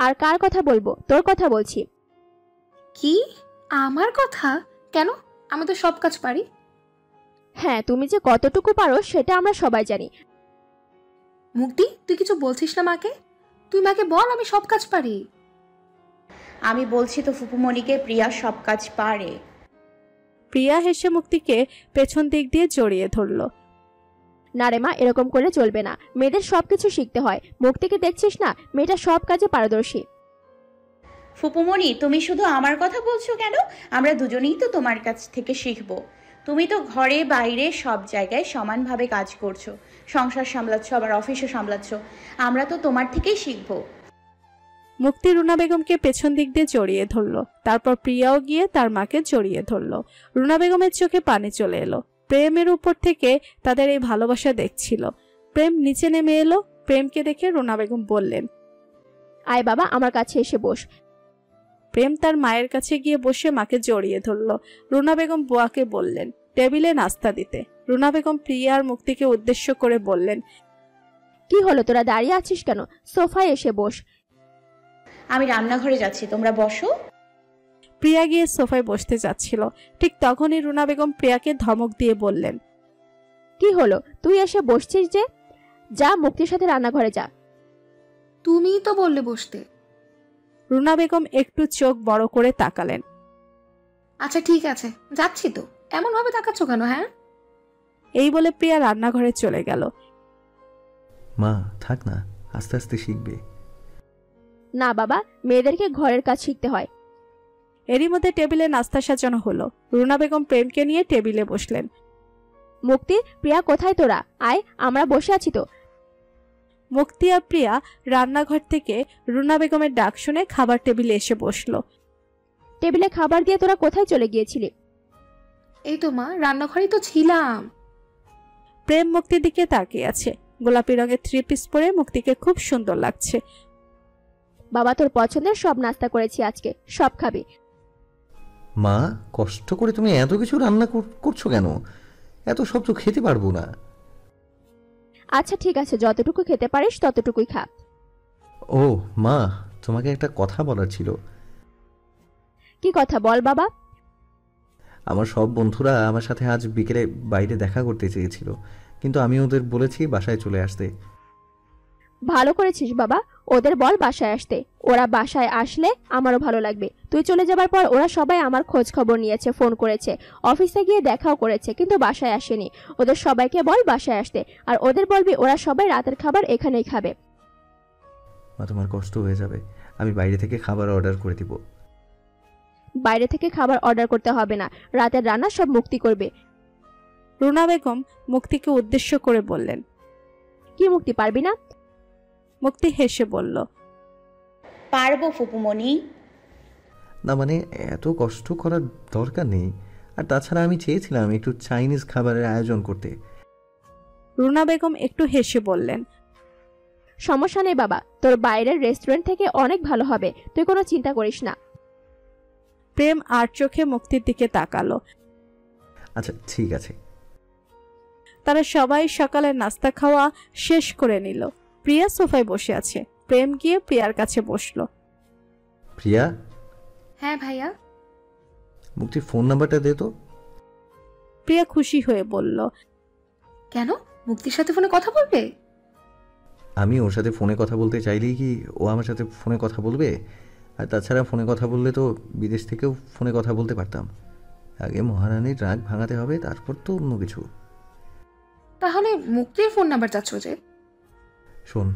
আর কার কথা বলবো? তোর কথা বলছি। কি? আমার কথা? কেন? আমি তো সব কাজ পারি। হ্যাঁ, তুমি যে কতটুকু পারো সেটা আমরা সবাই জানি। মুক্তি, তুই কিছু বলছিস না মাকে? তুই মাকে বল আমি সব কাজ পারি। আমি বলছি তো ফুপুমণিকে, প্রিয়া সব কাজ পারে। প্রিয়া হেসে মুক্তিকে পেছন দিক দিয়ে জড়িয়ে ধরল। না রে মা, এরকম করে চলবে না। মেয়েদের সবকিছু শিখতে হয়। মুক্তিকে দেখছিস না, মেয়েটা সব কাজে পারদর্শী। ফুপুমণি, তুমি শুধু আমার কথা বলছো কেন? আমরা দুজনেই তো তোমার কাছ থেকে শিখবো। তুমি তো ঘরে বাইরে সব জায়গায় সমানভাবে কাজ করছো, সংসার সামলাচ্ছ, আবার অফিসও সামলাচ্ছ। আমরা তো তোমার থেকেই শিখবো। মুক্তি রুনা বেগমকে পেছন দিক দিয়ে জড়িয়ে ধরল। তারপর প্রিয়াও গিয়ে তার মাকে জড়িয়ে ধরল। রুনা বেগমের চোখে পানি চলে এলো। প্রেমের উপর থেকে তাদের এই ভালোবাসা দেখছিল। প্রেম নিচে নেমে এলো। প্রেমকে দেখে রুনা বেগম বললেন, আয় বাবা, আমার কাছে এসে বস। প্রেম তার মায়ের কাছে গিয়ে বসে মাকে জড়িয়ে ধরল। রুনা বেগম বুয়াকে বললেন টেবিলে নাস্তা দিতে। রুনা বেগম প্রিয়া আর মুক্তিকে উদ্দেশ্য করে বললেন, কি হলো, তোরা দাঁড়িয়ে আছিস কেন? সোফায় এসে বস। আমি রান্নাঘরে যাচ্ছি, তোমরা বসো। প্রিয়া গিয়ে সোফায় বসতে যাচ্ছিল। ঠিক তখনই রুনা বেগম প্রিয়াকে ধমক দিয়ে বললেন, কি হলো, তুই এসে বসছিস যে? যা, মুক্তির সাথে রান্নাঘরে যা। তুমিই তো বললে বসতে। রুনা বেগম একটু চোখ বড় করে তাকালেন। আচ্ছা ঠিক আছে, যাচ্ছি তো। এমন ভাবে তাকাচ্ছ কেন? হ্যাঁ, এই বলে প্রিয়া রান্নাঘরে চলে গেল। মা থাক না, আস্তে আস্তে শিখবে। না বাবা, মেয়েদেরকে ঘরের কাজ শিখতে হয়। এরই মধ্যে টেবিলে নাস্তা সাজানো হলো। রুনা বেগম প্রেমকে নিয়ে টেবিলে বসলেন। মুক্তি, প্রিয়া কোথায় তোরা? আয়, আমরা বসে আছি তো। মুক্তি আর প্রিয়া রান্নাঘর থেকে রুনা বেগমের ডাক শুনে খাবার টেবিলে এসে বসলো। টেবিলে খাবার দিয়ে তোরা কোথায় চলে গিয়েছিলি? এই তো মা, রান্নাঘরেই তো ছিলাম। প্রেম মুক্তির দিকে তাকিয়ে আছে। গোলাপি রঙের 3 পিস পরে মুক্তিকে খুব সুন্দর লাগছে। বাবা, তোর পছন্দের সব নাস্তা করেছি আজকে, সব খাবি। মা কষ্ট করে তুমি এত কিছু রান্না করছো কেন? এত সব তো খেতে পারবো না। আচ্ছা ঠিক আছে, যতটুকু খেতে পারিস ততটুকুই খা। ও মা, তোমাকে একটা কথা বলার ছিল। কি কথা বল বাবা। আমার সব বন্ধুরা আমার সাথে আজ বিকেলে বাইরে দেখা করতে চেয়েছিল, কিন্তু আমি ওদের বলেছি বাসায় চলে আসতে। ভালো করেছিস বাবা, ওদের বল বাসায় আসতে। ওরা বাসায় আসলে আমারও ভালো লাগবে। তুই চলে যাবার পর ওরা সবাই আমার খোঁজ খবর নিয়েছে, ফোন করেছে, অফিসে গিয়ে দেখাও করেছে, কিন্তু বাসায় আসেনি। ওদের সবাইকে বল বাসায় আসতে, আর ওদের বলবি ওরা সবাই রাতের খাবার এখানেই খাবে। মা তোমার কষ্ট হয়ে যাবে, আমি বাইরে থেকে খাবার অর্ডার করে দিব। বাইরে থেকে খাবার অর্ডার করতে হবে না, রাতের রান্না সব মুক্তি করবে। রুনা বেগম মুক্তিকে উদ্দেশ্য করে বললেন, কি মুক্তি, পারবি না? মুক্তি হেসে বলল, পারবো ফুপুমণি। না মানে এত কষ্ট করার দরকার নেই। আর তাছাড়া আমি চেয়েছিলাম একটু চাইনিজ খাবারের আয়োজন করতে। রুনা বেগম একটু হেসে বললেন, সমস্যা নেই বাবা, তোর বাইরের রেস্টুরেন্ট থেকে অনেক ভালো হবে, তুই কোনো চিন্তা করিস না। প্রেম আর চোখে মুক্তির দিকে তাকালো। আচ্ছা ঠিক আছে। তারা সবাই সকালে নাস্তা খাওয়া শেষ করে নিল। প্রিয়া সোফায় বসে আছে। প্রেম গিয়ে প্রিয়ার কাছে বসলো। প্রিয়া। হ্যাঁ ভাইয়া। মুক্তির ফোন নাম্বারটা দে তো। প্রিয়া খুশি হয়ে বলল, কেন, মুক্তির সাথে ফোনে কথা বলবে? আমি ওর সাথে ফোনে কথা বলতে চাইলেই কি ও আমার সাথে ফোনে কথা বলবে? আর তাছাড়া ফোনে কথা বললে তো বিদেশ থেকেও ফোনে কথা বলতে পারতাম। আগে মহারানীর রাগ ভাঙাতে হবে, তারপর তো অন্য কিছু। তাহলে মুক্তির ফোন নাম্বার চাচ্ছ যে? শোন,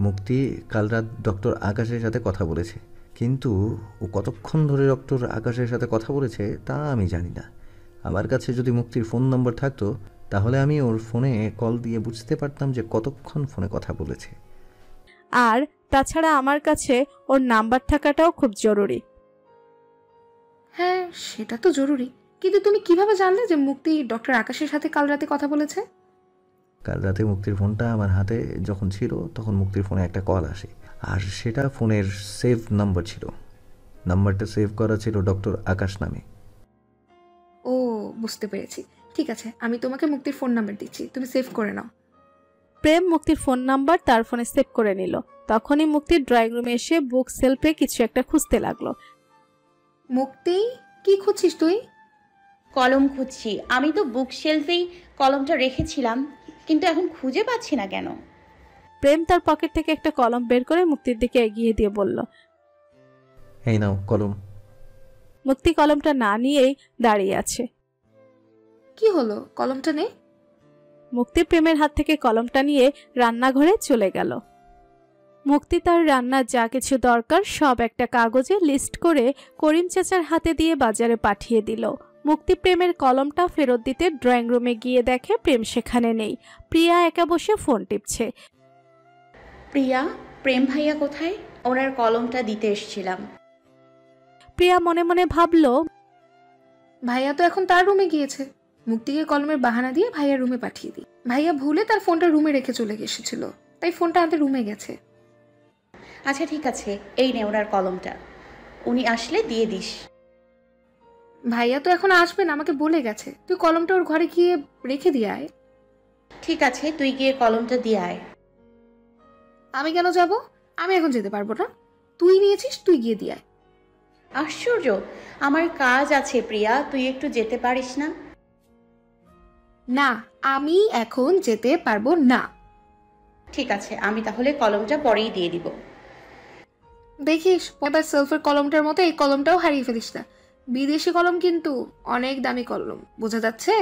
মুক্তি কাল রাত ডক্টর আকাশের সাথে কথা বলেছে, কিন্তু ও কতক্ষণ ধরে ডক্টর আকাশের সাথে কথা বলেছে তা আমি জানি না। আমার কাছে যদি মুক্তির ফোন নম্বর থাকতো তাহলে আমি ওর ফোনে কল দিয়ে বুঝতে পারতাম যে কতক্ষণ ফোনে কথা বলেছে। আর তাছাড়া আমার কাছে ওর নাম্বার থাকাটাও খুব জরুরি। হ্যাঁ সেটা তো জরুরি, কিন্তু তুমি কিভাবে জানলে যে মুক্তি ডক্টর আকাশের সাথে কাল রাতে কথা বলেছে? কাল রাতে মুক্তির ফোনটা আমার হাতে যখন ছিল তখন মুক্তির ফোনে একটা কল আসে, আর সেটা ফোনের সেভ নাম্বার ছিল। নাম্বারটা সেভ করা ছিল ডক্টর আকাশ নামে। ও বুঝতে পেরেছি, ঠিক আছে, আমি তোমাকে মুক্তির ফোন নাম্বার দিচ্ছি, তুমি সেভ করে নাও। প্রেম মুক্তির ফোন নাম্বার তার ফোনে সেভ করে নিল। তখনই মুক্তির ড্রয়িং রুমে এসে বুক সেলফে কিছু একটা খুঁজতে লাগলো। মুক্তি, কি খুঁজছিস তুই? কলম খুঁজছি। আমি তো বুক শেলফেই কলমটা রেখেছিলাম, কিন্তু এখন খুঁজে পাচ্ছি না কেন। প্রেম তার পকেট থেকে একটা কলম বের করে মুক্তির দিকে এগিয়ে দিয়ে বলল। এই নাও কলম। মুক্তি কলমটা না নিয়েই দাঁড়িয়ে আছে। কি হলো, কলমটা নে। মুক্তি প্রেমের হাত থেকে কলমটা নিয়ে রান্নাঘরে চলে গেল। মুক্তি তার রান্নার যা কিছু দরকার সব একটা কাগজে লিস্ট করে করিম চাচার হাতে দিয়ে বাজারে পাঠিয়ে দিল। মুক্তি প্রেমের কলমটা ফেরত দিতে ড্রয়িং রুমে গিয়ে দেখে প্রেম সেখানে নেই। প্রিয়া একা বসে ফোন টিপছে। প্রিয়া, প্রেম ভাইয়া কোথায়? ওনার কলমটা দিতে এসেছিলাম। প্রিয়া মনে মনে ভাবল, ভাইয়া তো এখন তার রুমে গিয়েছে। মুক্তিকে কলমের বাহানা দিয়ে ভাইয়ার রুমে পাঠিয়ে দিই। ভাইয়া ভুলে তার ফোনটা রুমে রেখে চলে এসেছিল, তাই ফোনটা আনতে রুমে গেছে। আচ্ছা ঠিক আছে, এই নে ওনার কলমটা, উনি আসলে দিয়ে দিস। ভাইয়া তো এখন আসবে না, আমাকে বলে গেছে। তুই কলমটা ওর ঘরে গিয়ে রেখে দিয়ে আয়। ঠিক আছে, তুই গিয়ে কলমটা দিয়ে আয়। আমি কেন যাব? আমি এখন যেতে পারবো না। তুই নিয়েছিস, তুই গিয়ে দিয়ে আয়। আশ্চর্য, আমার কাজ আছে প্রিয়া, তুই একটু যেতে পারিস না? না, আমি এখন যেতে পারবো না। ঠিক আছে, আমি তাহলে কলমটা পরেই দিয়ে দিব। দেখিস পদার সেলফের কলমটার মতো এই কলমটাও হারিয়ে ফেলিস না। বিদেশি কলম কিন্তু অনেক দামি কলম, বোঝা যাচ্ছে?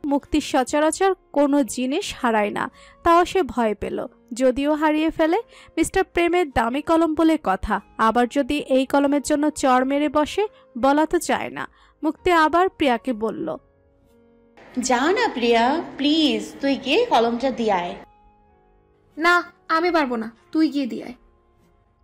মুক্তির সচরাচর কোনো জিনিস হারায় না, তাও সে ভয় পেল যদিও হারিয়ে ফেলে। মিস্টার প্রেমের দামি কলম বলে কথা, আবার যদি এই কলমের জন্য চড় মেরে বসে, বলা তো চায় না। মুক্তি আবার প্রিয়াকে বলল, যা না প্রিয়া, প্লিজ তুই গিয়ে কলমটা দিয়ে আয়। না, আমি পারবো না, তুই গিয়ে দিয়ে আয়।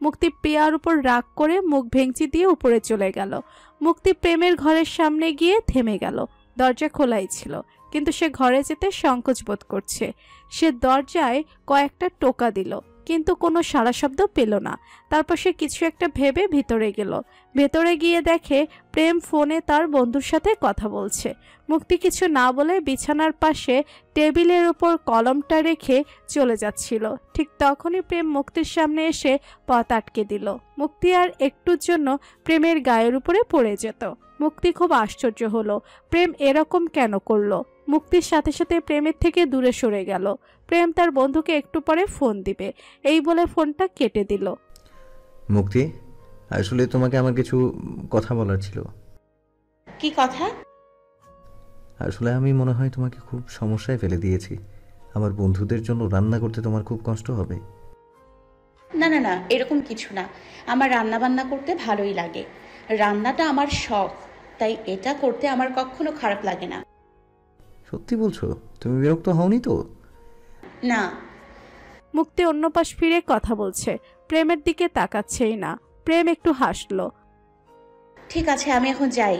মুক্তি প্রিয়ার উপর রাগ করে মুখ ভেঙচি দিয়ে উপরে চলে গেল। মুক্তি প্রেমের ঘরের সামনে গিয়ে থেমে গেল। দরজা খোলাই ছিল, কিন্তু সে ঘরে যেতে সংকোচ বোধ করছে। সে দরজায় কয়েকটা টোকা দিল, কিন্তু কোনো সাড়া শব্দ পেল না। তারপর সে কিছু একটা ভেবে ভিতরে গেল। ভেতরে গিয়ে দেখে প্রেম ফোনে তার বন্ধুর সাথে কথা বলছে। মুক্তি কিছু না বলে বিছানার পাশে টেবিলের উপর কলমটা রেখে চলে যাচ্ছিল। ঠিক তখনই প্রেম মুক্তির সামনে এসে পথ আটকে দিল। মুক্তি আর একটুর জন্য প্রেমের গায়ের উপরে পড়ে যেত। মুক্তি খুব আশ্চর্য হলো, প্রেম এরকম কেন করলো। মুক্তির সাথে সাথে প্রেমের থেকে দূরে সরে গেল। প্রেম তার বন্ধুকে একটু পরে ফোন দিবে, এই বলে ফোনটা কেটে দিল। মুক্তি, আসলে তোমাকে আমার কিছু কথা বলার ছিল। কি কথা? আসলে আমি মনে হয় তোমাকে খুব সমস্যায় ফেলে দিয়েছি। আমার বন্ধুদের জন্য রান্না করতে তোমার খুব কষ্ট হবে। না না না, এরকম কিছু না। আমার রান্না বান্না করতে ভালোই লাগে। রান্নাটা আমার শখ, তাই এটা করতে আমার কখনো খারাপ লাগে না। সত্যি বলছো? তুমি বিরক্ত হওনি তো? না। মুক্তি অন্য পাশ ফিরে কথা বলছে, প্রেমের দিকে তাকাচ্ছেই না। প্রেম একটু হাসলো। ঠিক আছে, আমি এখন যাই।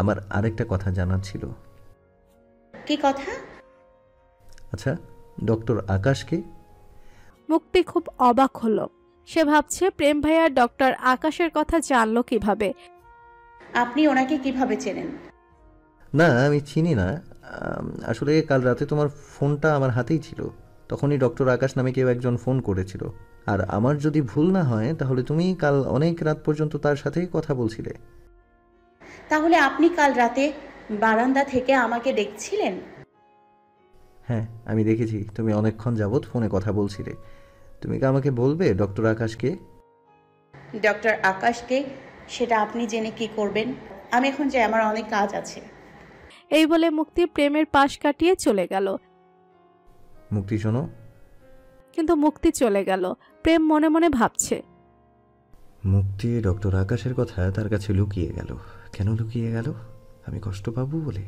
আমার আরেকটা কথা জানার ছিল। কি কথা? আচ্ছা, ডক্টর আকাশকে? মুক্তি খুব অবাক হলো। সে ভাবছে প্রেম ভাইয়া ডক্টর আকাশের কথা জানলো কিভাবে। আপনি ওনাকে কিভাবে চেনেন? না, আমি চিনি না। আসলে কাল রাতে তোমার ফোনটা আমার হাতেই ছিল, তখনই ডক্টর আকাশ নামে কেউ একজন ফোন করেছিল। আর আমার যদি ভুল না হয় তাহলে তুমি কাল অনেক রাত পর্যন্ত তার সাথে কথা বলছিলে। তাহলে আপনি কাল রাতে বারান্দা থেকে আমাকে দেখছিলেন? হ্যাঁ, আমি দেখেছি তুমি অনেকক্ষণ যাবৎ ফোনে কথা বলছিলে। তুমি কি আমাকে বলবে ডক্টর আকাশকে? ডক্টর আকাশকে? সেটা আপনি জেনে কি করবেন? আমি এখন যাই, আমার অনেক কাজ আছে। এই বলে মুক্তি প্রেমের পাশ কাটিয়ে চলে গেল। মুক্তি শোনো। কিন্তু মুক্তি চলে গেল। প্রেম মনে মনে ভাবছে, মুক্তি ডক্টর আকাশের কথা তার কাছে লুকিয়ে গেল। কেন লুকিয়ে গেল? আমি কষ্ট পাবো বলে?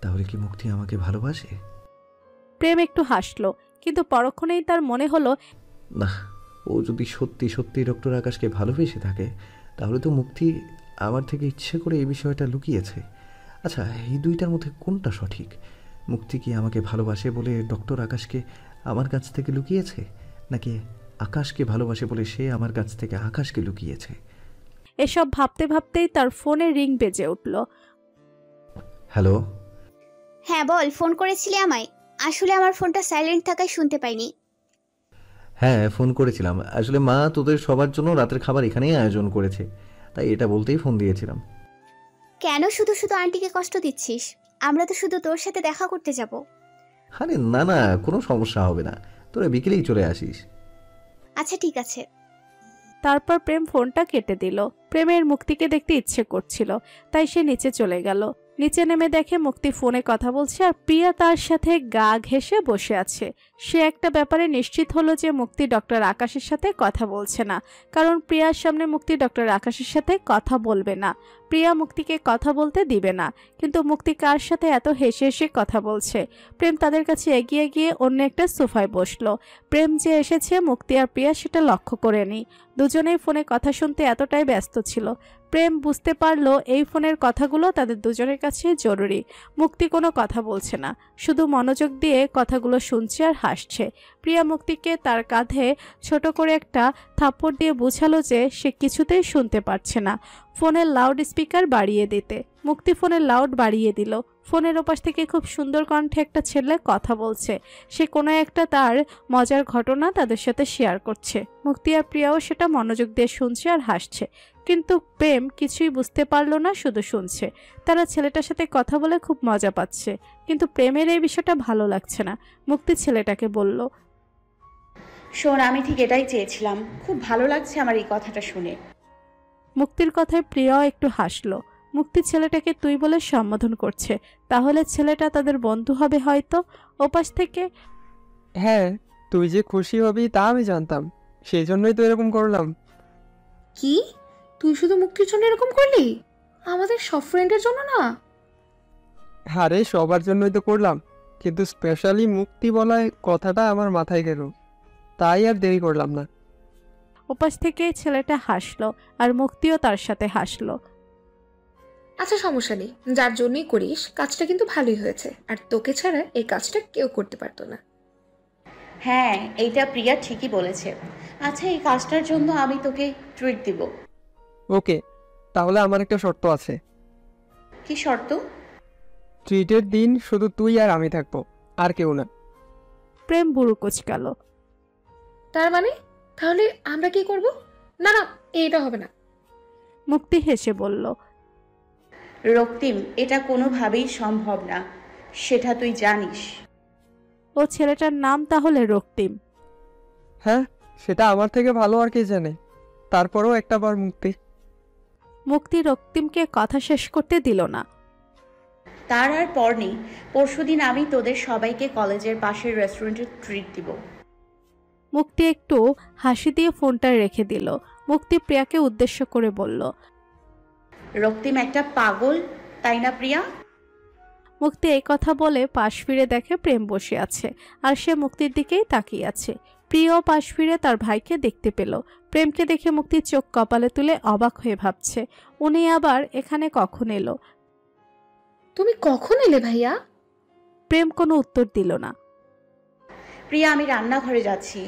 তাহলে কি মুক্তি আমাকে ভালোবাসে? প্রেম একটু হাসলো, কিন্তু পরক্ষণেই তার মনে হলো, না, ও যদি সত্যি সত্যি ডক্টর আকাশকে ভালোবেসে থাকে তাহলে তো মুক্তি আমার থেকে ইচ্ছে করে এই বিষয়টা লুকিয়েছে। আচ্ছা, এই দুইটার মধ্যে কোনটা সঠিক? মুক্তি কি আমাকে ভালোবাসে বলে ডক্টর আকাশকে আমার কাছ থেকে লুকিয়েছে, নাকি আকাশকে ভালোবাসে বলে সে আমার কাছ থেকে আকাশকে লুকিয়েছে? এসব ভাবতে ভাবতেই তার ফোনে রিং বেজে উঠল। হ্যালো। হ্যাঁ বল, ফোন করেছিলি আমায়? আসলে আমার ফোনটা সাইলেন্ট থাকায় শুনতে পাইনি। হ্যাঁ, ফোন করেছিলাম। আসলে মা তোদের সবার জন্য রাতের খাবার এখানেই আয়োজন করেছে, তাই এটা বলতেই ফোন দিয়েছিলাম। কেন শুধু শুধু আন্টিকে কষ্ট দিচ্ছিস? আমরা তো শুধু তোর সাথে দেখা করতে যাব। আরে না না, কোনো সমস্যা হবে না, তোরা বিকেলেই চলে আসিস। আচ্ছা ঠিক আছে। তারপর প্রেম ফোনটা কেটে দিল। প্রেমের মুক্তিকে দেখতে ইচ্ছে করছিল, তাই সে নিচে চলে গেল। নিচে নেমে দেখে মুক্তি ফোনে কথা বলছে আর প্রিয়া তার সাথে গা ঘেঁষে বসে আছে। সে একটা ব্যাপারে নিশ্চিত হলো যে মুক্তি ডক্টর আকাশের সাথে কথা বলছে না, কারণ প্রিয়ার সামনে মুক্তি ডক্টর আকাশের সাথে কথা বলবে না। প্রিয়া মুক্তিকে কথা বলতে দিবে না। কিন্তু মুক্তি কার সাথে এত হেসে হেসে কথা বলছে? প্রেম তাদের কাছে এগিয়ে গিয়ে অন্য একটা সোফায় বসলো। প্রেম যে এসেছে মুক্তি আর প্রিয়া সেটা লক্ষ্য করেনি। দুজনেই ফোনে কথা শুনতে এতটাই ব্যস্ত ছিল। প্রেম বুঝতে পারলো এই ফোনের কথাগুলো তাদের দুজনের কাছে জরুরি। মুক্তি কোনো কথা বলছে না, শুধু মনোযোগ দিয়ে কথাগুলো শুনছে আর হাসছে। প্রিয়া মুক্তিকে তার কাঁধে ছোট করে একটা থাপ্পড় দিয়ে বোঝালো যে সে কিছুতেই শুনতে পারছে না। ফোনের লাউড স্পিকার বাড়িয়ে দিতে। মুক্তি ফোনের লাউড বাড়িয়ে দিল। ফোনের ওপাশ থেকে খুব সুন্দর কণ্ঠে একটা ছেলে কথা বলছে। সে কোনো একটা তার মজার ঘটনা তাদের সাথে শেয়ার করছে। মুক্তি আর প্রিয়াও সেটা মনোযোগ দিয়ে শুনছে আর হাসছে। কিন্তু প্রেম কিছুই বুঝতে পারলো না, শুধু শুনছে। তারা ছেলেটার সাথে কথা বলে খুব মজা পাচ্ছে, কিন্তু প্রেমের এই বিষয়টা ভালো লাগছে না। মুক্তি ছেলেটাকে বলল, শোন, আমি ঠিক এটাই চেয়েছিলাম। খুব ভালো লাগছে আমার এই কথাটা শুনে। মুক্তির কথায় প্রিয়াও একটু হাসলো। মুক্তি ছেলেটাকে তুই বলে সম্বোধন করছে, তাহলে ছেলেটা তাদের বন্ধু হবে হয়তো। ওপাশ থেকে, হ্যাঁ, তুই যে খুশি হবি তা আমি জানতাম, সেই জন্যই তো এরকম করলাম। কি, তুই শুধু মুক্তির জন্য এরকম করলি? আমাদের সব ফ্রেন্ডের জন্য না? আরে সবার জন্যই তো করলাম, কিন্তু স্পেশালি মুক্তি বলায় কথাটা আমার মাথায় গেল, তাই আর দেরি করলাম না। ওপাশ থেকে ছেলেটা হাসলো আর মুক্তিও তার সাথে হাসলো। আচ্ছা সমস্যা নেই, যার জন্যই করিস কাজটা কিন্তু ভালোই হয়েছে, আর তোকে ছাড়া এই কাজটা কেউ করতে পারতো না। হ্যাঁ, এইটা প্রিয়া ঠিকই বলেছে। আচ্ছা, এই কাজটার জন্য আমি তোকে ট্রিট দিব। ওকে, তাহলে আমার একটা শর্ত আছে। কি শর্ত? ট্রিটের দিন শুধু তুই আর আমি থাকবো, আর কেউ না। প্রেম বুড়ো কুচকালো। তার মানে তাহলে আমরা কি করব? না না, এইটা হবে না। মুক্তি হেসে বলল, রক্তিম, এটা কোনোভাবেই সম্ভব না, সেটা তুই জানিস। ও ছেলেটার নাম তাহলে রক্তিম? হ্যাঁ, সেটা আমার থেকে ভালো আর কে জানে। তারপরও একটা বার মুক্তি। মুক্তি রক্তিমকে কথা শেষ করতে দিল না। তার আর পর নেই। পরশুদিন আমি তোদের সবাইকে কলেজের পাশের রেস্টুরেন্টে ট্রিট দিব। মুক্তি একটু হাসি দিয়ে ফোনটা রেখে দিল। মুক্তি প্রিয়াকে উদ্দেশ্য করে বলল, রক্তিম একটা পাগল, তাই না প্রিয়া? মুক্তি এই কথা বলে পাশ ফিরে দেখে প্রেম বসে আছে আর সে মুক্তির দিকেই তাকিয়ে আছে। প্রিয়াও পাশ ফিরে তার ভাইকে দেখতে পেল। প্রেমকে দেখে মুক্তির চোখ কপালে তুলে অবাক হয়ে ভাবছে, উনি আবার এখানে কখন এলো? তুমি কখন এলে ভাইয়া? প্রেম কোনো উত্তর দিল না। প্রিয়া, আমি রান্নাঘরে যাচ্ছি।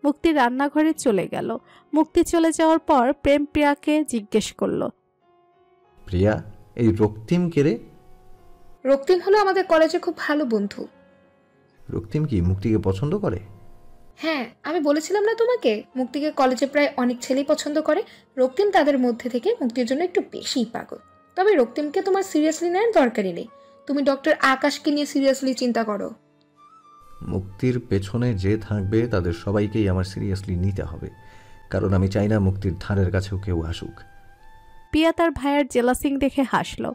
মুক্তি রান্নাঘরে চলে গেল। মুক্তি চলে যাওয়ার পর প্রেম প্রিয়াকে জিজ্ঞেস করল, প্রিয়া, এই রক্তিম কে রে? রক্তিম হলো আমাদের কলেজে খুব ভালো বন্ধু। রক্তিম কি মুক্তিকে পছন্দ করে? হ্যাঁ, আমি বলেছিলাম না তোমাকে, মুক্তিকে কলেজে প্রায় অনেক ছেলেই পছন্দ করে। রক্তিম তাদের মধ্যে থেকে মুক্তির জন্য একটু বেশিই পাগল। তবে রক্তিমকে তোমার সিরিয়াসলি নেওয়ার দরকারই নেই। তুমি ডক্টর আকাশকে নিয়ে সিরিয়াসলি চিন্তা করো। মুক্তির পেছনে যে থাকবে তাদের সবাইকেই আমার সিরিয়াসলি নিতে হবে, কারণ আমি চাই না মুক্তির ধারের কাছেও কেউ আসুক। প্রিয়া তার ভাইয়ের জেলাসিং দেখে হাসলো।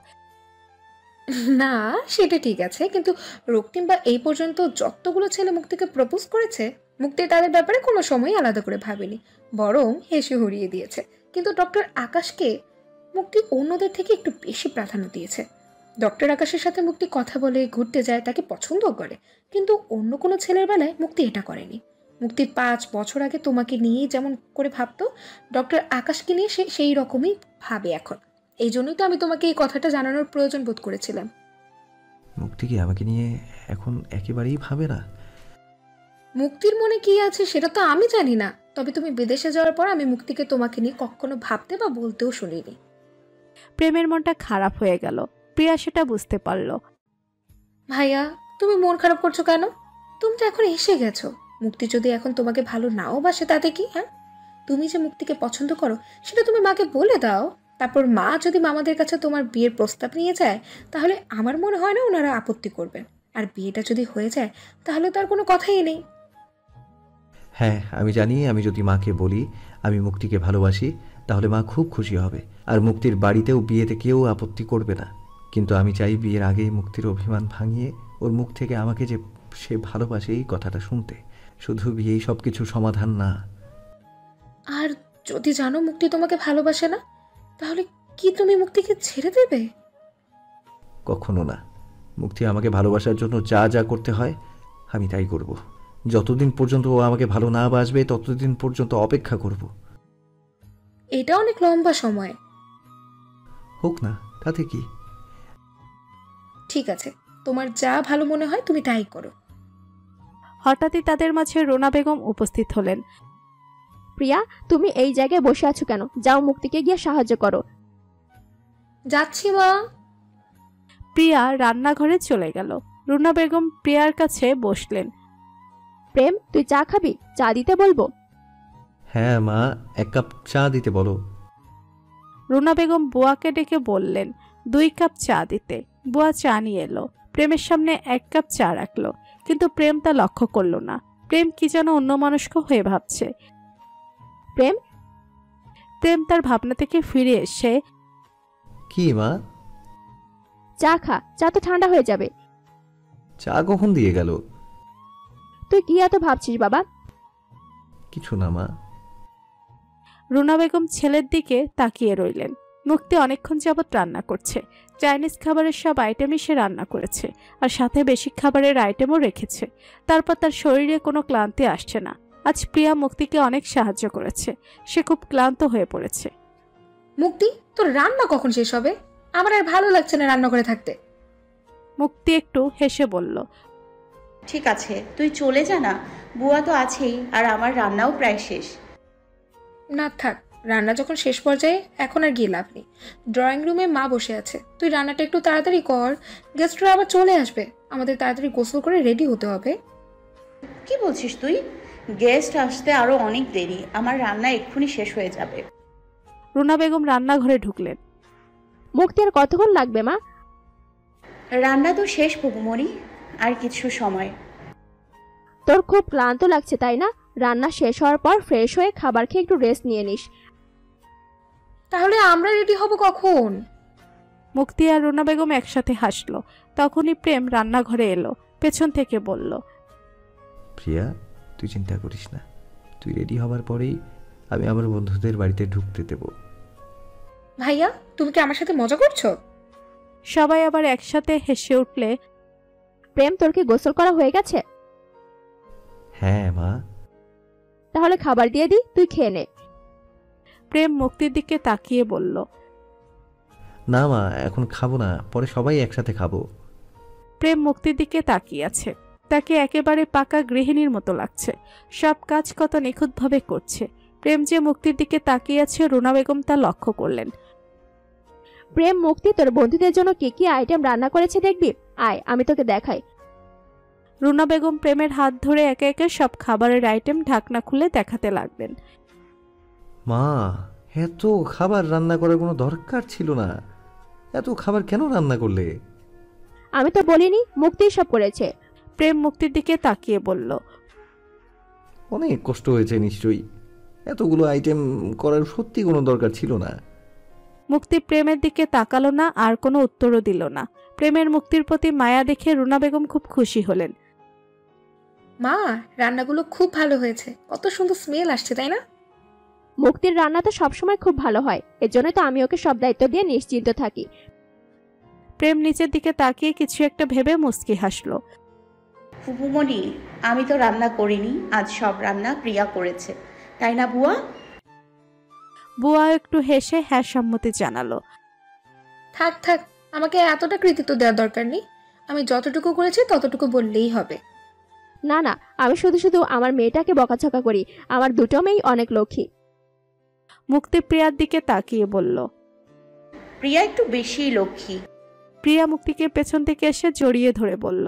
না, সেটা ঠিক আছে, কিন্তু রক্তিম বা এই পর্যন্ত যতগুলো ছেলে মুক্তিকে প্রপোজ করেছে, মুক্তি তাদের ব্যাপারে কোনো সময় আলাদা করে ভাবেনি, বরং হেসে হরিয়ে দিয়েছে। কিন্তু ডক্টর আকাশকে মুক্তি অন্যদের থেকে একটু বেশি প্রাধান্য দিয়েছে। ডক্টর আকাশের সাথে মুক্তি কথা বলে, ঘুরতে যায়, তাকে পছন্দও করে, কিন্তু অন্য কোনো ছেলের বেলায় মুক্তি এটা করেনি। মুক্তি 5 বছর আগে তোমাকে নিয়েই যেমন করে ভাবতো, ডক্টর আকাশকে নিয়ে সে সেই রকমই ভাবে এখন। এই জন্যই তো আমি তোমাকে এই কথাটা জানানোর প্রয়োজন বোধ করেছিলাম। মুক্তি কি আমাকে নিয়ে এখন একেবারেই ভাবে না? মুক্তির মনে কি আছে সেটা তো আমি জানি না, তবে তুমি বিদেশে যাওয়ার পর আমি মুক্তিকে তোমাকে নিয়ে কখনো ভাবতে বা বলতেও শুনিনি। প্রেমের মনটা খারাপ হয়ে গেল। প্রিয়া সেটা বুঝতে পারল। ভাইয়া, তুমি মন খারাপ করছো কেন? তুমি তো এখন এসে গেছো। মুক্তি যদি এখন তোমাকে ভালো নাও বাসে তাতে কি? হ্যাঁ, তুমি যে মুক্তিকে পছন্দ করো সেটা তুমি মাকে বলে দাও। তারপর মা যদি মামাদের কাছে তোমার বিয়ের প্রস্তাব নিয়ে যায় তাহলে আমার মনে হয় না ওনারা আপত্তি করবেন। আর বিয়েটা যদি হয়ে যায় তাহলে তো আর কোনো কথাই নেই। হ্যাঁ, আমি জানি আমি যদি মাকে বলি আমি মুক্তিকে ভালোবাসি তাহলে মা খুব খুশি হবে, আর মুক্তির বাড়িতেও বিয়েতে কেউ আপত্তি করবে না। কিন্তু আমি চাই বিয়ের আগেই মুক্তির অভিমান ভাঙিয়ে ওর মুখ থেকে আমাকে যে সে ভালোবাসে এই কথাটা শুনতে। শুধু বিয়েই সব কিছু সমাধান না। আর যদি জানো মুক্তি তোমাকে ভালোবাসে না তাহলে কি তুমি মুক্তিকে ছেড়ে দেবে? কখনো না। মুক্তি আমাকে ভালোবাসার জন্য যা যা করতে হয় আমি তাই করব। যতদিন পর্যন্ত ও আমাকে ভালো না বাসবে ততদিন পর্যন্ত অপেক্ষা করব। এটা অনেক লম্বা সময়। হোক না, তাতে কি? ঠিক আছে, তোমার যা ভালো মনে হয় তুমি তাই করো। হঠাৎই তাদের মাঝে রুনা বেগম উপস্থিত হলেন। প্রিয়া, তুমি এই জায়গায় বসে আছো কেন? যাও মুক্তিকে গিয়ে সাহায্য করো। যাচ্ছি মা। প্রিয়া রান্নাঘরে চলে গেল। রুনা বেগম প্রিয়ার কাছে বসলেন। প্রেম, তুই চা খাবি? চা দিতে বলবো? হ্যাঁ মা, 1 কাপ চা দিতে বলো। রুনা বেগম বুয়াকে ডেকে বললেন 2 কাপ চা দিতে। বুয়া চা নিয়ে এলো। প্রেমের সামনে 1 কাপ চা রাখলো, কিন্তু প্রেম তা লক্ষ্য করলো না। প্রেম কি যেন অন্যমনস্ক হয়ে ভাবছে। প্রেম প্রেম তার ভাবনা থেকে ফিরে এসে, কি মা? চা খা, চা তো ঠান্ডা হয়ে যাবে। চা কখন দিয়ে গেল? তুই কি এত ভাবছিস বাবা? কিছু না মা। রুনা বেগম ছেলের দিকে তাকিয়ে রইলেন। মুক্তি অনেকক্ষণ যাবৎ রান্না করছে। চাইনিজ খাবারের সব আইটেমই সে রান্না করেছে, আর সাথে বেশি খাবারের আইটেমও রেখেছে। তারপর তার শরীরে কোনো ক্লান্তি আসছে না। আজ প্রিয়া মুক্তিকে অনেক সাহায্য করেছে। সে খুব ক্লান্ত হয়ে পড়েছে। মুক্তি, তোর রান্না কখন শেষ হবে? আমার আর ভালো লাগছে না রান্না করে থাকতে। মুক্তি একটু হেসে বলল, ঠিক আছে, তুই চলে যা না, বুয়া তো আছেই, আর আমার রান্নাও প্রায় শেষ। না থাক, রান্না যখন শেষ পর্যায়ে এখন আর গিয়ে লাভ নেই। ড্রয়িং রুমে মা বসে আছে, তুই রান্নাটা একটু তাড়াতাড়ি কর। গেস্টরা আবার চলে আসবে, আমাদের তাড়াতাড়ি গোসল করে রেডি হতে হবে। কি বলছিস তুই? গেস্ট আসতে আরো অনেক দেরি, আমার রান্না এক্ষুনি শেষ হয়ে যাবে। রুনা বেগম রান্নাঘরে ঢুকলেন। মুক্তি, আর কতক্ষণ লাগবে মা? রান্না তো শেষ ফুপুমণি, আর কিছু সময়। তোর খুব ক্লান্ত লাগছে তাই না? রান্না শেষ হওয়ার পর ফ্রেশ হয়ে খাবার খেয়ে একটু রেস্ট নিয়ে নিস। তাহলে আমরা রেডি হব কখন? মুক্তি আর রুনা বেগম একসাথে হাসলো। তখনই প্রেম রান্নাঘরে এলো। পেছন থেকে বলল, প্রিয়া, তুই চিন্তা করিস না। তুই রেডি হবার পরেই আমি আমার বন্ধুদের বাড়িতে ঢুকতে দেব। ভাইয়া, তুমি কি আমার সাথে মজা করছো? সবাই আবার একসাথে হেসে উঠলে, প্রেম, তোর কি গোসল করা হয়ে গেছে? হ্যাঁ মা। তাহলে খাবার দিয়ে দি, তুই খেয়ে নে। প্রেম মুক্তির দিকে তাকিয়ে বলল, না মা, এখন খাবো না, পরে সবাই একসাথে খাবো। প্রেম মুক্তির দিকে তাকিয়ে আছে। তাকে একেবারে পাকা গৃহিণীর মতো লাগছে। সব কাজ কত নিখুঁতভাবে করছে। প্রেম যে মুক্তির দিকে তাকিয়ে আছে রুনা বেগম তা লক্ষ্য করলেন। প্রেম, মুক্তি তোর বন্ধুদের জন্য কি কি আইটেম রান্না করেছে দেখবি? আয়, আমি তোকে দেখাই। রুনা বেগম প্রেমের হাত ধরে একে একে সব খাবারের আইটেম ঢাকনা খুলে দেখাতে লাগলেন। মা, এত খাবার রান্না করার কোনো দরকার ছিল না। এত খাবার কেন রান্না করলে? আমি তো বলিনি, মুক্তি সব করেছে। প্রেম মুক্তির দিকে তাকিয়ে বলল, অনেক কষ্ট হয়েছে নিশ্চয়ই। এতগুলো আইটেম করার সত্যি কোনো দরকার ছিল না। মুক্তি প্রেমের দিকে তাকালো না, আর কোনো উত্তরও দিল না। প্রেমের মুক্তির প্রতি মায়া দেখে রুনা বেগম খুব খুশি হলেন। মা, রান্নাগুলো খুব ভালো হয়েছে, কত সুন্দর স্মেল আসছে তাই না? মুক্তির রান্না তো সবসময় খুব ভালো হয়, এজন্য তো আমি ওকে সব দায়িত্ব দিয়ে নিশ্চিন্ত থাকি। প্রেম নিচের দিকে তাকিয়ে কিছু একটা ভেবে মুচকি হাসলো। ফুপুমণি, আমি তো রান্না করিনি, আজ সব রান্না প্রিয়া করেছে, তাই না বুয়া? বুয়া একটু হেসে হ্যাঁ সম্মতি জানালো। থাক থাক, আমাকে এতটা কৃতিত্ব দেওয়ার দরকার নেই। আমি যতটুকু করেছি ততটুকু বললেই হবে। না না, আমি শুধু শুধু আমার মেয়েটাকে বকাঝকা করি। আমার দুটো মেয়েই অনেক লক্ষ্মী। মুক্তি প্রিয়ার দিকে তাকিয়ে বলল, প্রিয়া একটু বেশি লক্ষ্মী। প্রিয়া মুক্তিকে পেছন থেকে এসে জড়িয়ে ধরে বলল,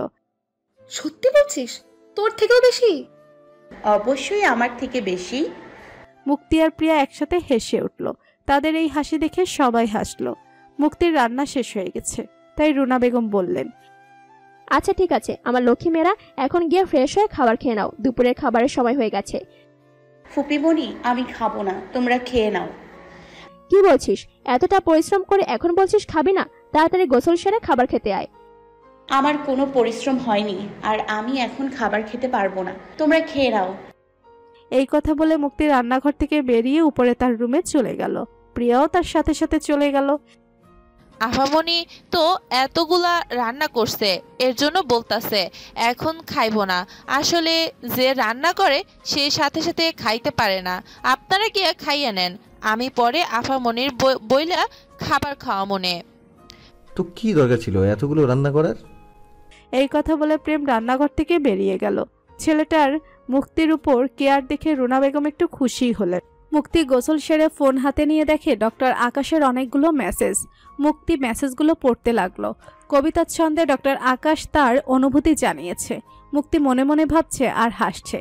সত্যি বলছিস? তোর থেকেও বেশি? অবশ্যই আমার থেকে বেশি। মুক্তি আর প্রিয়া একসাথে হেসে উঠল। তাদের এই হাসি দেখে সবাই হাসলো। মুক্তির রান্না শেষ হয়ে গেছে, তাই রুনা বেগম বললেন, আচ্ছা ঠিক আছে আমার লক্ষ্মী মেয়েরা, এখন গিয়ে ফ্রেশ হয়ে খাবার খেয়ে নাও, দুপুরের খাবারের সময় হয়ে গেছে। ফুপিমণি আমি খাবো না, তোমরা খেয়ে নাও। কি বলছিস? এতটা পরিশ্রম করে এখন বলছিস খাবি না? তাড়াতাড়ি গোসল সেরে খাবার খেতে আয়। আমার কোনো পরিশ্রম হয়নি, আর আমি এখন খাবার খেতে পারবো না, তোমরা খেয়ে নাও। এই কথা বলে মুক্তি রান্নাঘর থেকে বেরিয়ে উপরে তার রুমে চলে গেল। প্রিয়াও তার সাথে সাথে চলে গেল। আফামনি তো এতগুলা রান্না করছে, এর জন্য বলতাছে এখন খাইবো না। আসলে যে রান্না করে সে সাথে সাথে খাইতে পারে না। আপনারা গিয়ে খাইয়ে নেন, আমি পরে আফামনির বইলা খাবার খাওয়া মনে। তো কি দরকার ছিল এতগুলো রান্না করার? এই কথা বলে প্রেম রান্নাঘর থেকে বেরিয়ে গেল। ছেলেটার মুক্তির উপর কেয়ার দেখে রুনা বেগম একটু খুশি হলেন। মুক্তি গোসল সেরে ফোন হাতে নিয়ে দেখে ডক্টর আকাশের অনেকগুলো মেসেজ। মুক্তি মেসেজগুলো পড়তে লাগলো। কবিতার ছন্দে ডক্টর আকাশ তার অনুভূতি জানিয়েছে। মুক্তি মনে মনে ভাবছে আর হাসছে।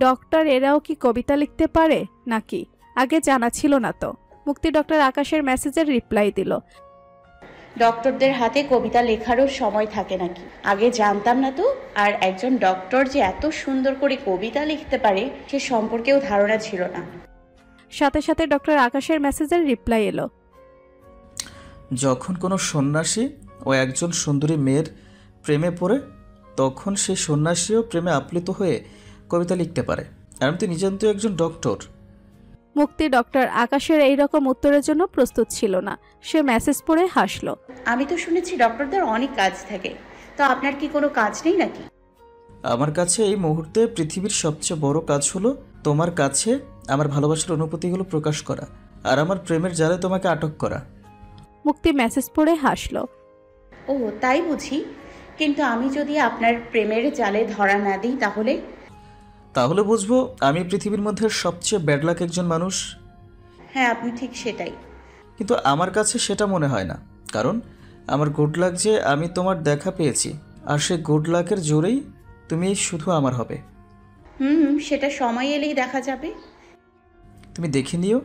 ডক্টর এরাও কি কবিতা লিখতে পারে নাকি? আগে জানা ছিল না তো। মুক্তি ডক্টর আকাশের মেসেজের রিপ্লাই দিল, ডক্টরদের হাতে কবিতা লেখারও সময় থাকে নাকি? আগে জানতাম না তো। আর একজন ডক্টর যে এত সুন্দর করে কবিতা লিখতে পারে সে সম্পর্কেও ধারণা ছিল না। সাথে সাথে ডক্টর আকাশের মেসেজের রিপ্লাই এলো, যখন কোনো সন্ন্যাসী ও একজন সুন্দরী মেয়ের প্রেমে পড়ে তখন সেই সন্ন্যাসীও প্রেমে আপ্লুত হয়ে কবিতা লিখতে পারে। আর আমি তো নিজান্ত একজন ডক্টর। মুক্তি ডক্টর আকাশের এই রকম উত্তরের জন্য প্রস্তুত ছিল না। সে মেসেজ পড়ে হাসলো। আমি তো শুনেছি ডক্টরদের অনেক কাজ থাকে, তো আপনার কি কোনো কাজ নেই নাকি? আমার কাছে এই মুহূর্তে পৃথিবীর সবচেয়ে বড় কাজ হলো তোমার কাছে আমার ভালোবাসার অনুভূতিগুলো প্রকাশ করা আর আমার প্রেমের জালে তোমাকে আটক করা। মুক্তি মেসেজ পড়ে হাসলো। ও তাই বুঝি। কিন্তু আমি যদি আপনার প্রেমের জালে ধরা না দিই তাহলে বুঝবো আমি পৃথিবীর মধ্যে সবচেয়ে ব্যাডলাক একজন মানুষ। হ্যাঁ আপনি ঠিক সেটাই। কিন্তু আমার কাছে সেটা মনে হয় না, কারণ আমার গুড লাক যে আমি তোমার দেখা পেয়েছি, আর সেই গুড লাকের জোরেই তুমি শুধু আমার হবে। সেটা সময় এলেই দেখা যাবে। তুমি দেখে নিও।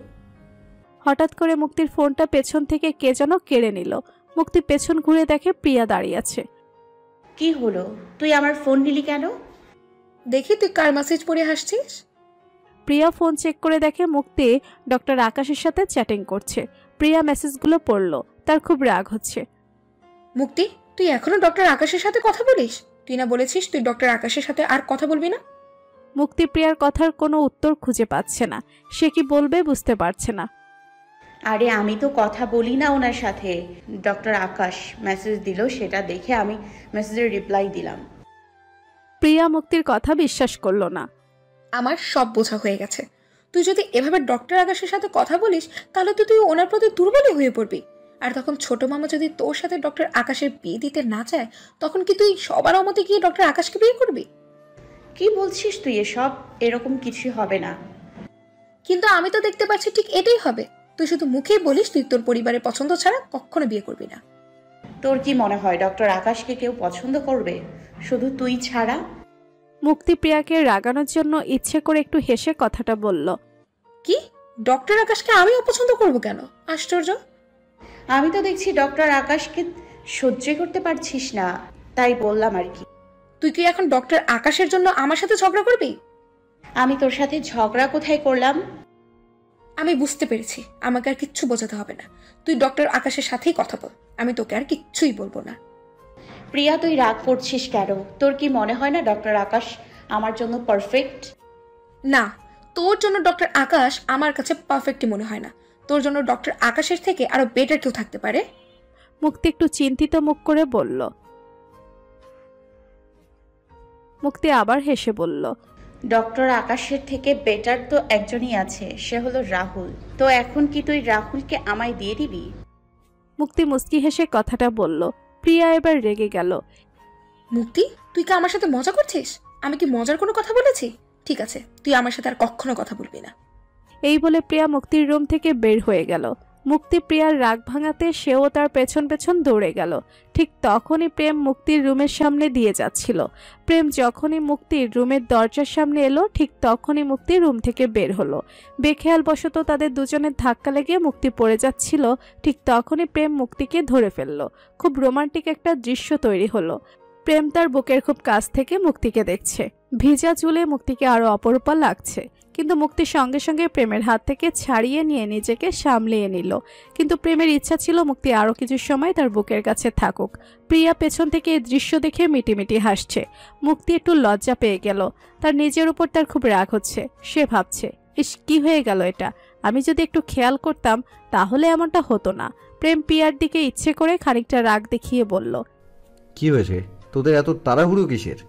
হঠাৎ করে মুক্তির ফোনটা পেছন থেকে কে যেন কেড়ে নিল। মুক্তি পেছন ঘুরে দেখে প্রিয়া দাঁড়িয়ে আছে। কি হলো? তুই আমার ফোন নিলি কেন? দেখি তুই কার মেসেজ পড়ে হাসছিস। প্রিয়া ফোন চেক করে দেখে মুক্তি ডক্টর আকাশের সাথে চ্যাটিং করছে। প্রিয়া মেসেজগুলো পড়লো। তার খুব রাগ হচ্ছে। মুক্তি, তুই এখনো ডক্টর আকাশের সাথে কথা বলিস? তুই না বলেছিস তুই ডক্টর আকাশের সাথে আর কথা বলবি না? মুক্তি প্রিয়ার কথার কোনো উত্তর খুঁজে পাচ্ছে না। সে কি বলবে বুঝতে পারছে না। আরে আমি তো কথা বলি না ওনার সাথে। ডক্টর আকাশ মেসেজ দিল, সেটা দেখে আমি মেসেজের রিপ্লাই দিলাম। প্রিয়া মুক্তির কথা বিশ্বাস করলো না। আমার সব বোঝা হয়ে গেছে। তুই যদি এভাবে ডক্টর আকাশের সাথে কথা বলিস তাহলে তো তুই ওনার প্রতি দুর্বলই হয়ে পড়বি। আর তখন ছোট মামা যদি তোর সাথে ডক্টর আকাশের বিয়ে দিতে না চায় তখন কি তুই সবার অমতে গিয়ে ডক্টর আকাশকে বিয়ে করবি? কি বলছিস তুই এসব? এরকম কিছু হবে না। কিন্তু আমি তো দেখতে পাচ্ছি ঠিক এটাই হবে। তুই শুধু মুখেই বলিস তুই তোর পরিবারের পছন্দ ছাড়া কখনো বিয়ে করবি না। তোর কি মনে হয় ডক্টর আকাশকে কেউ পছন্দ করবে শুধু তুই ছাড়া? মুক্তি প্রিয়াকে রাগানোর জন্য ইচ্ছে করে একটু হেসে কথাটা বলল। কি? ডক্টর আকাশকে আমি অপছন্দ করব কেন? আশ্চর্য। আমি তো দেখছি ডক্টর আকাশকে সহ্য করতে পারছিস না, তাই বললাম আর কি। তুই কি এখন ডক্টর আকাশের জন্য আমার সাথে ঝগড়া করবি? আমি তোর সাথে ঝগড়া কোথায় করলাম? আমি বুঝতে পেরেছি, আমাকে আর কিচ্ছু বোঝাতে হবে না। তুই ডক্টর আকাশের সাথেই কথা বল, আমি তোকে আর কিচ্ছুই বলবো না। প্রিয়া তুই রাগ করছিস কেন? তোর কি মনে হয় না ডক্টর আকাশ আমার জন্য পারফেক্ট? না, তোর জন্য ডক্টর আকাশ আমার কাছে পারফেক্টই মনে হয় না। তোর জন্য ডক্টর আকাশের থেকে আরো বেটার কেউ থাকতে পারে। মুক্তি একটু চিন্তিত মুখ করে বলল। মুক্তি আবার হেসে বলল, ডক্টর আকাশের থেকে বেটার তো একজনই আছে, সে হলো রাহুল। তো এখন কি তুই রাহুলকে আমায় দিয়ে দিবি? মুক্তি মুস্কি হেসে কথাটা বলল। প্রিয়া এবার রেগে গেল। মুক্তি, তুই কি আমার সাথে মজা করছিস? আমি কি মজার কোনো কথা বলেছি? ঠিক আছে, তুই আমার সাথে আর কখনো কথা বলবি না। এই বলে প্রিয়া মুক্তির রুম থেকে বের হয়ে গেল। মুক্তি প্রিয়ার রাগ ভাঙাতে সেও তার পেছন পেছন দৌড়ে গেল। ঠিক তখনই প্রেম মুক্তির রুমের সামনে দিয়ে যাচ্ছিল। প্রেম যখনই মুক্তির রুমের দরজার সামনে এলো ঠিক তখনই মুক্তি রুম থেকে বের হলো। বেখেয়ালবশত তাদের দুজনের ধাক্কা লেগে মুক্তি পড়ে যাচ্ছিল। ঠিক তখনই প্রেম মুক্তিকে ধরে ফেললো। খুব রোমান্টিক একটা দৃশ্য তৈরি হলো। প্রেম তার বুকের খুব কাছ থেকে মুক্তিকে দেখছে। ভিজা চুলে মুক্তিকে আরো অপরূপা লাগছে, কিন্তু মুক্তি সঙ্গে সঙ্গে প্রেমের হাত থেকে ছাড়িয়ে নিয়ে নিজেকে সামলিয়ে নিল। কিন্তু প্রেমের ইচ্ছা ছিল মুক্তি আরো কিছু সময় তার বুকের কাছে থাকুক। প্রিয়া পেছন থেকে এই দৃশ্য দেখে মিটিমিটি হাসছে। মুক্তি একটু লজ্জা পেয়ে গেল। তার নিজের উপর তার খুব রাগ হচ্ছে। সে ভাবছে, ইস কি হয়ে গেল এটা, আমি যদি একটু খেয়াল করতাম তাহলে এমনটা হতো না। প্রেম প্রিয়ার দিকে ইচ্ছে করে খানিকটা রাগ দেখিয়ে বলল, কি হয়েছে তোদের এত তাড়াহুড়ো কিসের?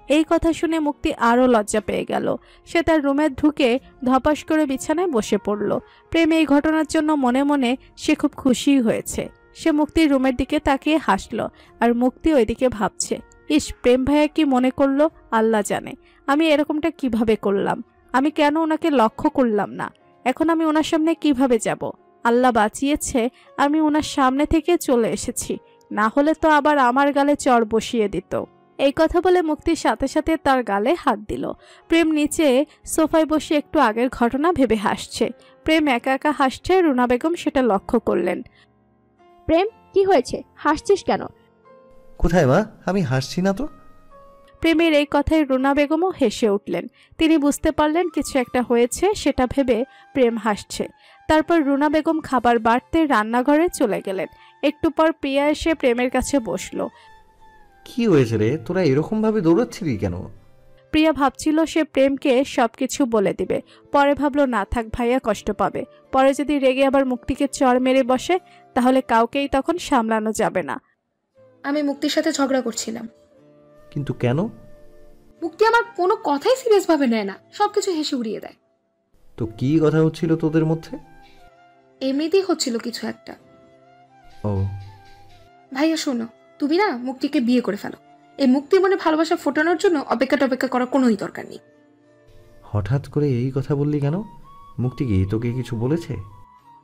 এই কথা শুনে মুক্তি আরো লজ্জা পেয়ে গেল। সে তার রুমে ঢুকে ধপাস করে বিছানায় বসে পড়ল। প্রেম এই ঘটনার জন্য মনে মনে সে খুব খুশি হয়েছে। সে মুক্তির রুমের দিকে তাকিয়ে হাসলো, আর মুক্তি ওইদিকে ভাবছে, ইস প্রেম ভাইয়া কি মনে করলো আল্লাহ জানে। আমি এরকমটা কিভাবে করলাম, আমি কেন ওনাকে লক্ষ্য করলাম না, এখন আমি ওনার সামনে কিভাবে যাব? আল্লাহ বাঁচিয়েছে আমি ওনার সামনে থেকে চলে এসেছি, না হলে তো আবার আমার গালে চড় বসিয়ে দিত। এই কথা বলে মুক্তির সাথে সাথে তার গালে হাত দিল। প্রেম নিচে সোফায় বসে একটু আগের ঘটনা ভেবে হাসছে। প্রেম একা একা হাসছে, রুনা বেগম সেটা লক্ষ্য করলেন। প্রেম কি হয়েছে, হাসছিস কেন? কোথায় মা, আমি হাসছি না তো। প্রেমের এই কথায় রুনা বেগমও হেসে উঠলেন। তিনি বুঝতে পারলেন কিছু একটা হয়েছে, সেটা ভেবে প্রেম হাসছে। তারপর রুনা বেগম খাবার বাড়তে রান্নাঘরে চলে গেলেন। একটু পর প্রিয়া এসে প্রেমের কাছে বসলো। কি হয়েছে রে, তোরা এরকম ভাবে দৌড়াচ্ছিলি কেন? প্রিয়া ভাবছিল সে প্রেমকে সবকিছু বলে দিবে, পরে ভাবলো না থাক, ভাইয়া কষ্ট পাবে। পরে যদি রেগে আবার মুক্তিকে চড় মেরে বসে তাহলে কাউকেই তখন সামলানো যাবে না। আমি মুক্তির সাথে ঝগড়া করছিলাম। কিন্তু কেন? মুক্তি আমার কোনো কথাই সিরিয়াস ভাবে নেয় না, সবকিছু হেসে উড়িয়ে দেয়। তো কি কথা হচ্ছিল তোদের মধ্যে? এমনিতেই হচ্ছিল কিছু একটা। ও ভাইয়া শোনো, তুমি না মুক্তিকে বিয়ে করে ফেলো। এই মুক্তির মনে ভালোবাসা ফোটানোর জন্য অপেক্ষা করার কোনোই দরকার নেই। হঠাৎ করে এই কথা বললি কেন? মুক্তি কি তোকে কিছু বলেছে?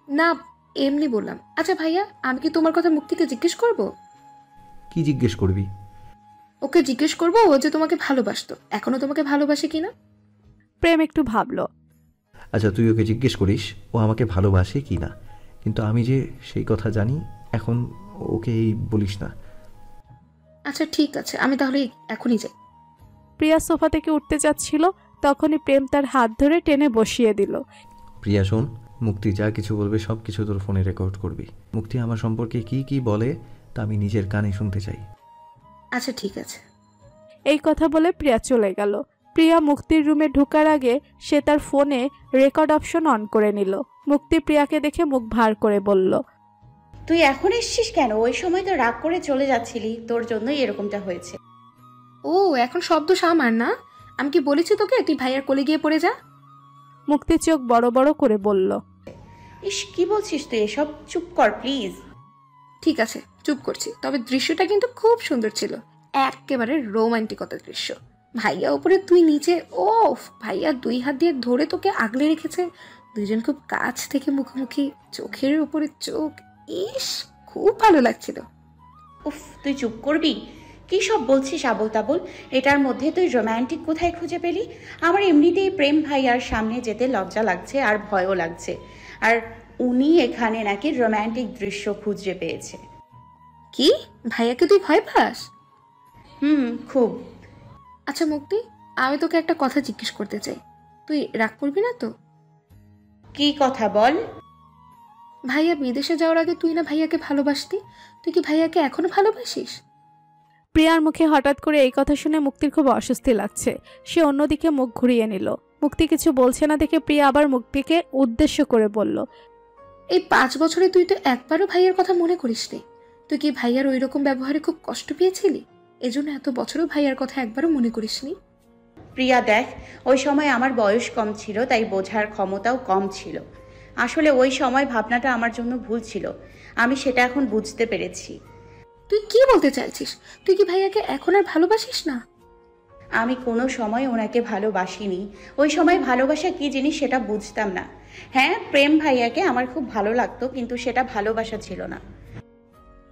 না, এমনি বললাম। আচ্ছা ভাইয়া, আমি কি তোমার কথা মুক্তিকে জিজ্ঞেস করব? কি জিজ্ঞেস করবি? ওকে জিজ্ঞেস করবো ও যে তোমাকে ভালোবাসতো, এখনো তোমাকে ভালোবাসে কিনা। প্রেম একটু ভাবলো। আচ্ছা তুই ওকে জিজ্ঞেস করিস ও আমাকে ভালোবাসে কি না, কিন্তু আমি যে সেই কথা জানি, এখন ওকে এই বলিস না। আচ্ছা ঠিক আছে, আমি তাহলে এখনই যাই। প্রিয়া সোফা থেকে উঠতে যাচ্ছিল, তখনই প্রেম তার হাত ধরে টেনে বসিয়ে দিল। প্রিয়া শোন, মুক্তি যা কিছু বলবে সব কিছু তোর ফোনে রেকর্ড করবি। মুক্তি আমার সম্পর্কে কি কি বলে তা আমি নিজের কানে শুনতে চাই। আচ্ছা ঠিক আছে। এই কথা বলে প্রিয়া চলে গেল। প্রিয়া মুক্তির রুমে ঢোকার আগে সে তার ফোনে রেকর্ড অপশন অন করে নিল। মুক্তি প্রিয়াকে দেখে মুখ ভার করে বলল, তুই এখন এসছিস কেন? ওই সময় তো রাগ করে চলে যাচ্ছিলি, তোর জন্যই এরকমটা হয়েছে। ও এখন শব্দ আমার না? আমি কি বলেছি তোকে তুই ভাইয়ার কোলে গিয়ে পড়ে যা? মুক্তি চোখ বড় বড় করে বলল, ইস কি বলছিস তুই এসব, চুপ কর প্লিজ। ঠিক আছে চুপ করছি, তবে দৃশ্যটা কিন্তু খুব সুন্দর ছিল, একেবারে রোমান্টিকতা দৃশ্য। ভাইয়া উপরে তুই নিচে, ওফ, ভাইয়া 2 হাত দিয়ে ধরে তোকে আগলে রেখেছে, দুইজন খুব কাছ থেকে মুখোমুখি, চোখের উপরে চোখ, ইস খুব ভালো লাগছিল। উফ তুই চুপ করবি? কি সব বলছিস আবল তাবল? এটার মধ্যে তুই রোম্যান্টিক কোথায় খুঁজে পেলি? আমার এমনিতেই প্রেম ভাইয়ার সামনে যেতে লজ্জা লাগছে আর ভয়ও লাগছে, আর উনি এখানে নাকি রোম্যান্টিক দৃশ্য খুঁজে পেয়েছে। কি, ভাইয়াকে তুই ভয় পাস? খুব। আচ্ছা মুক্তি, আমি তোকে একটা কথা জিজ্ঞেস করতে চাই, তুই রাগ করবি না তো? কি কথা বল। ভাইয়া বিদেশে যাওয়ার আগে তুই না ভাইয়াকে ভালোবাসতি, তুই কি ভাইয়াকে এখনো ভালোবাসিস? প্রিয়ার মুখে হঠাৎ করে এই কথা শুনে মুক্তির খুব অস্বস্তি লাগছে। সে অন্যদিকে মুখ ঘুরিয়ে নিল। মুক্তি কিছু বলছে না দেখে প্রিয়া আবার মুক্তিকে উদ্দেশ্য করে বলল, এই 5 বছরে তুই তো একবারও ভাইয়ার কথা মনে করিসনি। তুই কি ভাইয়ার ওই রকম ব্যবহারে খুব কষ্ট পেয়েছিলি, এজন্য এত বছরও ভাইয়ার কথা একবারও মনে করিসনি? প্রিয়া দেখ, ওই সময় আমার বয়স কম ছিল, তাই বোঝার ক্ষমতাও কম ছিল। আসলে ওই সময় ভাবনাটা আমার জন্য ভুল ছিল, আমি সেটা এখন বুঝতে পেরেছি। তুই কি বলতে চাইছিস? তুই কি ভাইয়াকে এখন আর ভালোবাসিস না? আমি কোনো সময় ওনাকে ভালোবাসিনি। ওই সময় ভালোবাসা কি জিনিস সেটা বুঝতাম না। হ্যাঁ, প্রেম ভাইয়াকে আমার খুব ভালো লাগতো, কিন্তু সেটা ভালোবাসা ছিল না।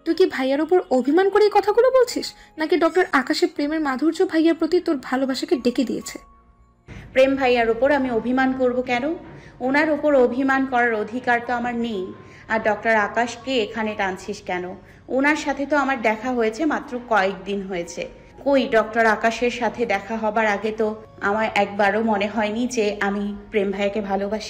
তুই কি ভাইয়ার ওপর অভিমান করে এই কথাগুলো বলছিস, নাকি ডক্টর আকাশের প্রেমের মাধুর্য ভাইয়ার প্রতি তোর ভালোবাসাকে ডেকে দিয়েছে? প্রেম ভাইয়ার ওপর আমি অভিমান করব কেন? ওনার ওপর অভিমান করার অধিকার তো আমার নেই। আর ডক্টর আকাশকে এখানে টানছিস কেন? ওনার সাথে তো আমার দেখা হয়েছে মাত্র কয়েকদিন হয়েছে। কই, ডক্টর আকাশের সাথে দেখা হবার আগে তো আমার একবারও মনে হয়নি যে আমি প্রেম ভাইয়াকে ভালোবাসি।